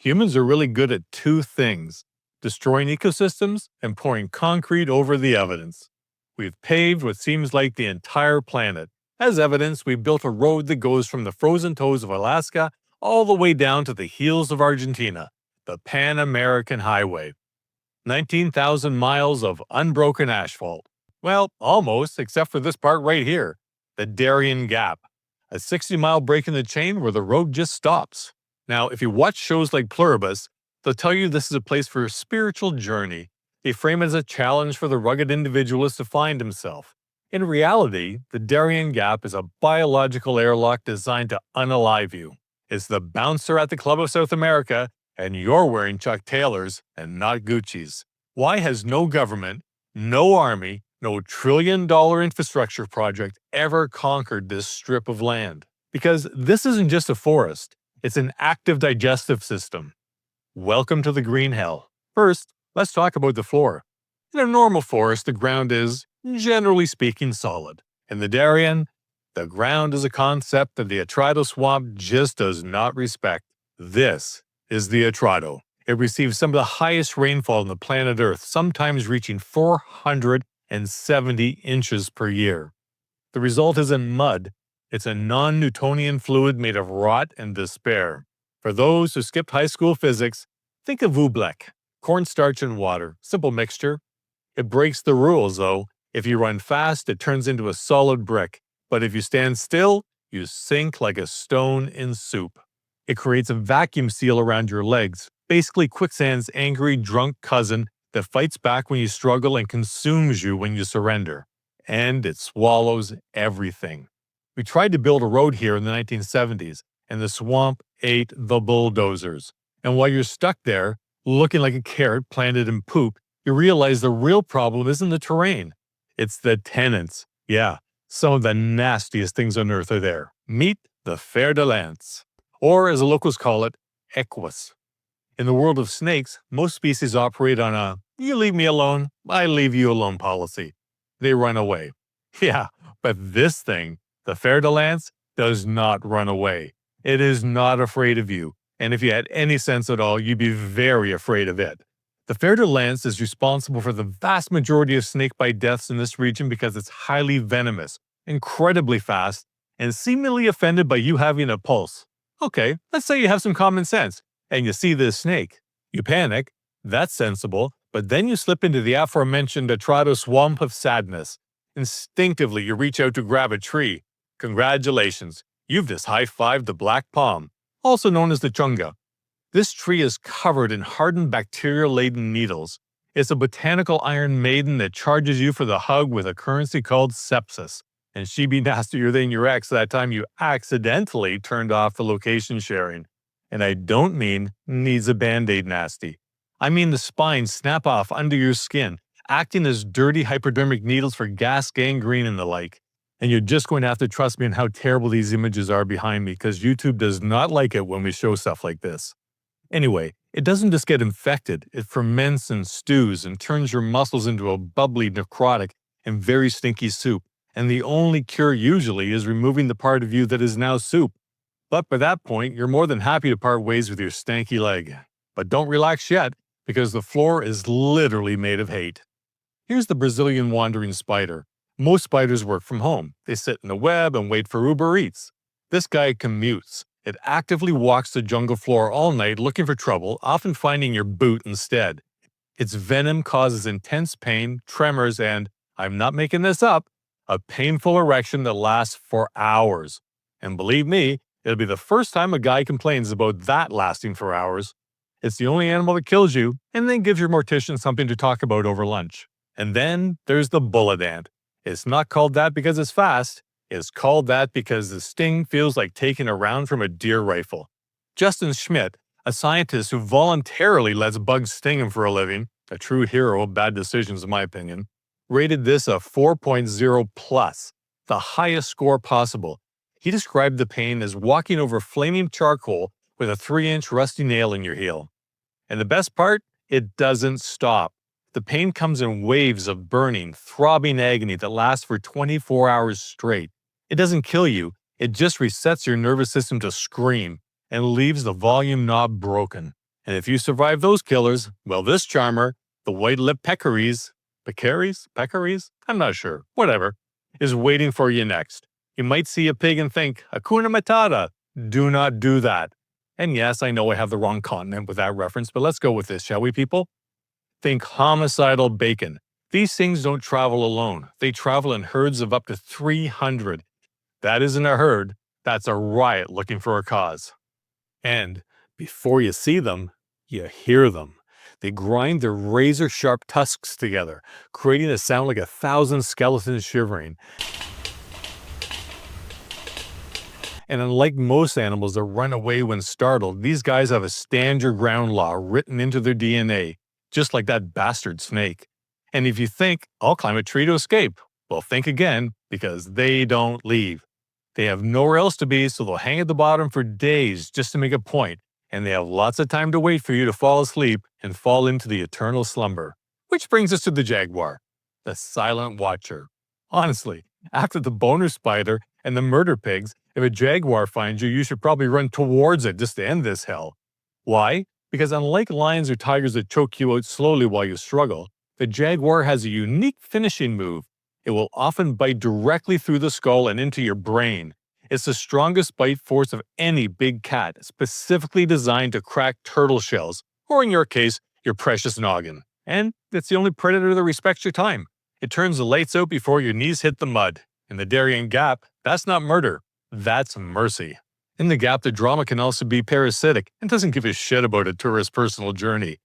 Humans are really good at two things: destroying ecosystems and pouring concrete over the evidence. We've paved what seems like the entire planet. As evidence, we've built a road that goes from the frozen toes of Alaska all the way down to the heels of Argentina, the Pan American Highway. 19,000 miles of unbroken asphalt. Well, almost, except for this part right here, the Darien Gap, a 60-mile break in the chain where the road just stops. Now, if you watch shows like Pluribus, they'll tell you this is a place for a spiritual journey. They frame it as a challenge for the rugged individualist to find himself. In reality, the Darien Gap is a biological airlock designed to unalive you. It's the bouncer at the Club of South America, and you're wearing Chuck Taylors and not Gucci's. Why has no government, no army, no trillion-dollar infrastructure project ever conquered this strip of land? Because this isn't just a forest, it's an active digestive system. Welcome to the green hell. First, let's talk about the floor. In a normal forest, the ground is, generally speaking, solid. In the Darien, the ground is a concept that the Atrado swamp just does not respect. This is the Atrado. It receives some of the highest rainfall on the planet Earth, sometimes reaching 470 inches per year. The result isn't mud. It's a non-Newtonian fluid made of rot and despair. For those who skipped high school physics, think of oobleck, cornstarch and water, simple mixture. It breaks the rules, though. If you run fast, it turns into a solid brick. But if you stand still, you sink like a stone in soup. It creates a vacuum seal around your legs, basically quicksand's angry, drunk cousin that fights back when you struggle and consumes you when you surrender. And it swallows everything. We tried to build a road here in the 1970s, and the swamp ate the bulldozers. And while you're stuck there, looking like a carrot planted in poop, you realize the real problem isn't the terrain. It's the tenants. Yeah, some of the nastiest things on earth are there. Meet the fer de lance, or as the locals call it, equus. In the world of snakes, most species operate on a "you leave me alone, I leave you alone" policy. They run away. Yeah, but this thing, the fer de lance, does not run away. It is not afraid of you, and if you had any sense at all, you'd be very afraid of it. The fer de lance is responsible for the vast majority of snakebite deaths in this region because it's highly venomous, incredibly fast, and seemingly offended by you having a pulse. Okay, let's say you have some common sense, and you see this snake. You panic, that's sensible, but then you slip into the aforementioned Atrado swamp of sadness. Instinctively, you reach out to grab a tree. Congratulations, you've just high-fived the black palm, also known as the chunga. This tree is covered in hardened bacteria-laden needles. It's a botanical iron maiden that charges you for the hug with a currency called sepsis. And she'd be nastier than your ex that time you accidentally turned off the location sharing. And I don't mean needs a band-aid nasty. I mean the spines snap off under your skin, acting as dirty hypodermic needles for gas gangrene and the like. And you're just going to have to trust me on how terrible these images are behind me, because YouTube does not like it when we show stuff like this. Anyway, it doesn't just get infected, it ferments and stews and turns your muscles into a bubbly, necrotic, and very stinky soup. And the only cure usually is removing the part of you that is now soup. But by that point, you're more than happy to part ways with your stanky leg. But don't relax yet, because the floor is literally made of hate. Here's the Brazilian wandering spider. Most spiders work from home. They sit in the web and wait for Uber Eats. This guy commutes. It actively walks the jungle floor all night looking for trouble, often finding your boot instead. Its venom causes intense pain, tremors, and, I'm not making this up, a painful erection that lasts for hours. And believe me, it'll be the first time a guy complains about that lasting for hours. It's the only animal that kills you, and then gives your mortician something to talk about over lunch. And then there's the bullet ant. It's not called that because it's fast. It's called that because the sting feels like taking a round from a deer rifle. Justin Schmidt, a scientist who voluntarily lets bugs sting him for a living, a true hero of bad decisions in my opinion, rated this a 4.0 plus, the highest score possible. He described the pain as walking over flaming charcoal with a 3-inch rusty nail in your heel. And the best part? It doesn't stop. The pain comes in waves of burning, throbbing agony that lasts for 24 hours straight. It doesn't kill you, it just resets your nervous system to scream and leaves the volume knob broken. And if you survive those killers, well, this charmer, the white-lipped peccaries? I'm not sure. Whatever. Is waiting for you next. You might see a pig and think, Hakuna Matata. Do not do that. And yes, I know I have the wrong continent with that reference, but let's go with this, shall we, people? Think homicidal bacon. These things don't travel alone. They travel in herds of up to 300. That isn't a herd. That's a riot looking for a cause. And before you see them, you hear them. They grind their razor-sharp tusks together, creating a sound like 1,000 skeletons shivering. And unlike most animals that run away when startled, these guys have a stand your ground law written into their DNA, just like that bastard snake. And if you think, I'll climb a tree to escape, well, think again, because they don't leave. They have nowhere else to be, so they'll hang at the bottom for days just to make a point, and they have lots of time to wait for you to fall asleep and fall into the eternal slumber. Which brings us to the jaguar, the silent watcher. Honestly, after the boner spider and the murder pigs, if a jaguar finds you, you should probably run towards it just to end this hell. Why? Because unlike lions or tigers that choke you out slowly while you struggle, the jaguar has a unique finishing move. It will often bite directly through the skull and into your brain. It's the strongest bite force of any big cat, specifically designed to crack turtle shells, or in your case, your precious noggin. And it's the only predator that respects your time. It turns the lights out before your knees hit the mud. In the Darien Gap, that's not murder, that's mercy. In the Gap, the drama can also be parasitic and doesn't give a shit about a tourist's personal journey.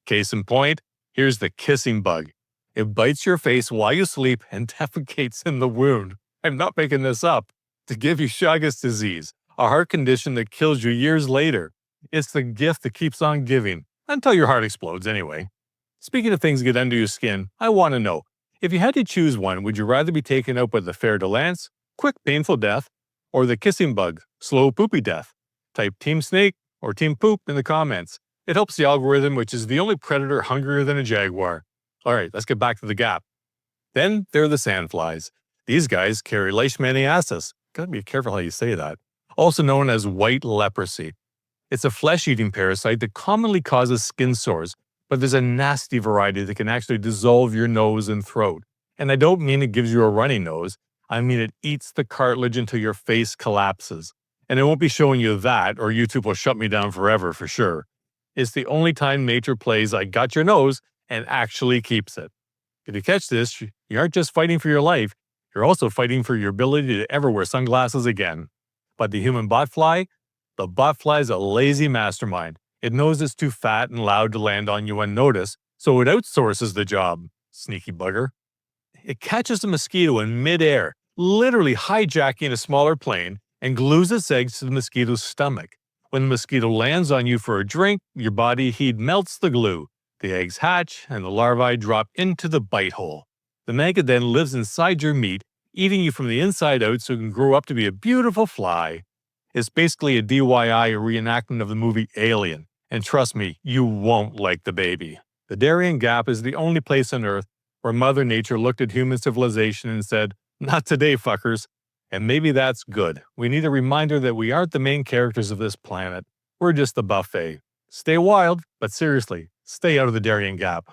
Case in point, here's the kissing bug. It bites your face while you sleep and defecates in the wound. I'm not making this up. To give you Chagas disease, a heart condition that kills you years later. It's the gift that keeps on giving, until your heart explodes anyway. Speaking of things that get under your skin, I want to know, if you had to choose one, would you rather be taken out by the fer de lance, quick painful death, or the kissing bug, slow poopy death? Type Team Snake or Team Poop in the comments. It helps the algorithm, which is the only predator hungrier than a jaguar. Alright, let's get back to the Gap. Then there are the sandflies. These guys carry leishmaniasis. Gotta be careful how you say that. Also known as white leprosy. It's a flesh-eating parasite that commonly causes skin sores, but there's a nasty variety that can actually dissolve your nose and throat. And I don't mean it gives you a runny nose. I mean it eats the cartilage until your face collapses. And I won't be showing you that, or YouTube will shut me down forever for sure. It's the only time nature plays I got your nose and actually keeps it. If you catch this, you aren't just fighting for your life, you're also fighting for your ability to ever wear sunglasses again. But the human botfly? The botfly is a lazy mastermind. It knows it's too fat and loud to land on you unnoticed, so it outsources the job. Sneaky bugger. It catches a mosquito in midair, literally hijacking a smaller plane, and glues its eggs to the mosquito's stomach. When the mosquito lands on you for a drink, your body heat melts the glue. The eggs hatch, and the larvae drop into the bite hole. The maggot then lives inside your meat, eating you from the inside out so it can grow up to be a beautiful fly. It's basically a DIY reenactment of the movie Alien, and trust me, you won't like the baby. The Darien Gap is the only place on Earth where Mother Nature looked at human civilization and said, "Not today, fuckers." And maybe that's good. We need a reminder that we aren't the main characters of this planet. We're just the buffet. Stay wild, but seriously, stay out of the Darien Gap.